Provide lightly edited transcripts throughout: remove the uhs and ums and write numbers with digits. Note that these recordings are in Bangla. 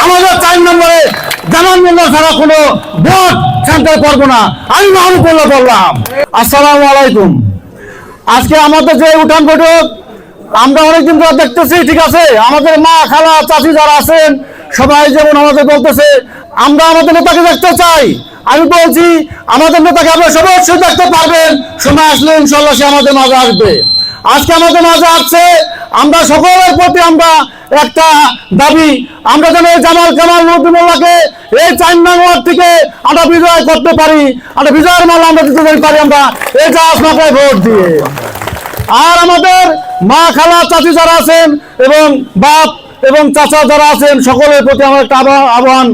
আমাদের 4 নম্বরে জামান মোল্লা ছাড়া কোনো ভোট সেন্টার করবো না। আমি মাহমুদুল্লাহ বললাম। আসসালামু আলাইকুম। আজকে আমাদের যে উঠান বৈঠক আমরা অনেকদিন ধরে দেখতেছি, ঠিক আছে, আমাদের মা খালা চাচি যারা আছেন সবাই যেমন আমাদের বলতেছে আমরা আমাদের নেতাকে দেখতে চাই। আমি বলছি আমাদের নেতাকে আপনারা সবাই অবশ্যই দেখতে পারবেন, সময় আসলে ইনশাল্লাহ সে আমাদের মাঝে আসবে। আজকে আমাদের মাঝে আসছে, আমরা সকলের প্রতি আমরা একটা দাবি, আমরা যেন জামাল কামাল মোল্লাকে এই 4 নং ওয়ার্ড থেকে আমরা বিজয় করতে পারি, আমরা বিজয়ের মালা আমরা দিতে পারি আমরা এই জাহাজ মাথায় ভোট দিয়ে। আর আমাদের মা খালা চাচি যারা আছেন এবং বাপ এবং চাচা যারা আছেন সকলের প্রতি আমরা একটা আহ্বান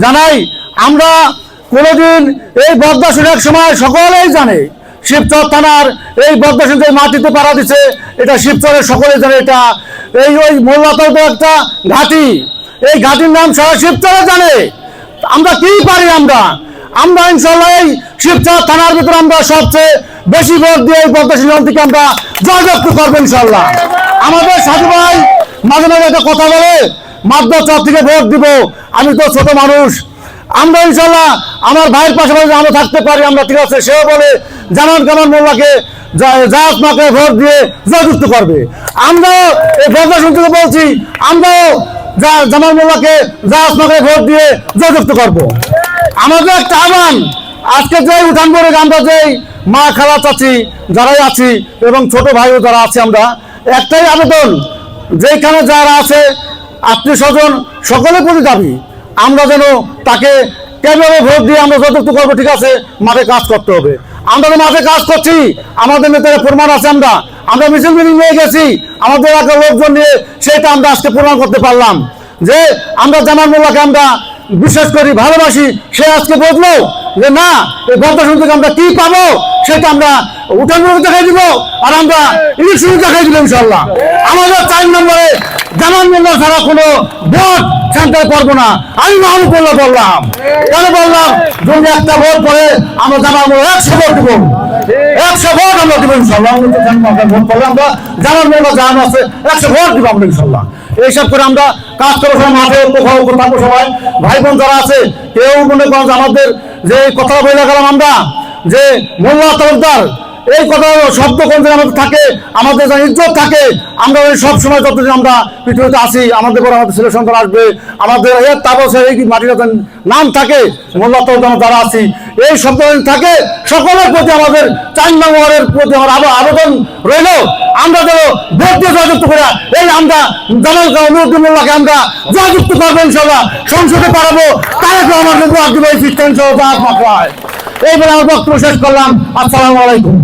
জানাই, আমরা কোনোদিন এই বদদাসন এক সময় সকলেই জানে শিবচর থানার এই বদদাসন যে মাটিতে পাড়া দিচ্ছে এটা শিবচরের সকলেই জানে, এটা এই ওই মোল্লাতেও তো একটা ঘাঁটি, এই ঘাঁটির নাম সারা শিবচরে জানে। আমরা কি পারি, আমরা ইনশাল্লাহ এই শিবচর থানার ভিতরে আমরা সবচেয়ে বেশি ভোট দিয়ে এই বদদাসন থেকে আমরা জয়যুক্ত করবো ইনশাল্লাহ। আমাদের সাধু ভাই মাঝে মাঝে একটা কথা বলে মাদ্রাসা থেকে ভোট দিব, আমি তো ছোট মানুষ, আমরা ইনশাল্লাহ আমার ভাইয়ের পাশাপাশি আমরা থাকতে পারি, আমরা ঠিক আছে। সেও বলে জামান কামাল মোল্লাকে জাহাজ মাকে ভোট দিয়ে জয়যুক্ত করবে। আমরাও এই বদদাসন থেকে বলছি, আমরাও জামাল মোল্লাকে জাহাজ মাকে ভোট দিয়ে জয়যুক্ত করব। আমাদের একটা আহ্বান, আজকে যে উঠান বৈঠক আমরা যেই মা খালা চাচি যারাই আছি এবং ছোট ভাইও যারা আছে, আমরা একটাই আবেদন, যেখানে যারা আছে আত্মীয় স্বজন সকলের প্রতি দাবি আমরা যেন তাকে কেভাবে ভোট দিয়ে আমরা যতটুকু করবো, ঠিক আছে, মাঠে কাজ করতে হবে। আমরা তো মাঠে কাজ করছি, আমাদের নেতারা প্রমাণ আছে, আমরা মিছিল মিটিং নিয়ে গেছি আমাদের এলাকার লোকজন নিয়ে, সেটা আমরা আজকে প্রমাণ করতে পারলাম যে আমরা জামান মোল্লাকে আমরা বিশ্বাস করি, ভালোবাসি। সে আজকে বললো যে না, এই বদদাসন থেকে আমরা কি পাবো সেটা আমরা উঠান দেখাই দিব, আর আমরা ইলেকশন দেখাই দিব ইনশাল্লাহ। আমাদের 4 নম্বরে জামান মোল্লা ছাড়া কোনো ভোট সেন্টার করবো না। আমি মাহমুদুল্লাহ বললাম। কেন বললাম? যদি একটা ভোট পরে আমরা জামান মোল্লা 100 ভোট দিব, 100 ভোট আমরা দিব ইনশাল্লাহ। ভোট পড়লে আমরা জামান মোল্লা জাহান আছে 100 ভোট দিব আমরা ইনশাল্লাহ। এইসব করে আমরা কাজ করবো, সবাই মাঠে কোথাও থাকবো, সবাই ভাই বোন যারা আছে কেউ মনে করেন আমাদের যে কথা বলে গেলাম আমরা যে মোল্লা তরফদার, এই কথা শব্দ কোন আমাদের থাকে, আমাদের যা ইজ্জত থাকে, আমরা ওই সব সময় যতদিন আমরা পৃথিবীতে আসি আমাদের পর আমাদের ছেলে সন্তান আসবে, আমাদের এর তাপসে এই মাটির নাম থাকে মোল্লা তরফদার যারা আছি, এই শব্দ থাকে সকলের প্রতি আমাদের 4 নং ওয়ার্ডের প্রতি আমার আবেদন রইল, আমরা যেন ভোট দিয়ে জয়যুক্ত করে এই আমরা জামাল কামাল মোল্লাকে আমরা জয়যুক্ত করবো ইনশাল্লাহ, সংসদে পাঠাবো, তারপরে আমাদের এই সিস্টেম সহ এইবার আমার বক্তব্য শেষ করলাম। আসসালামু আলাইকুম।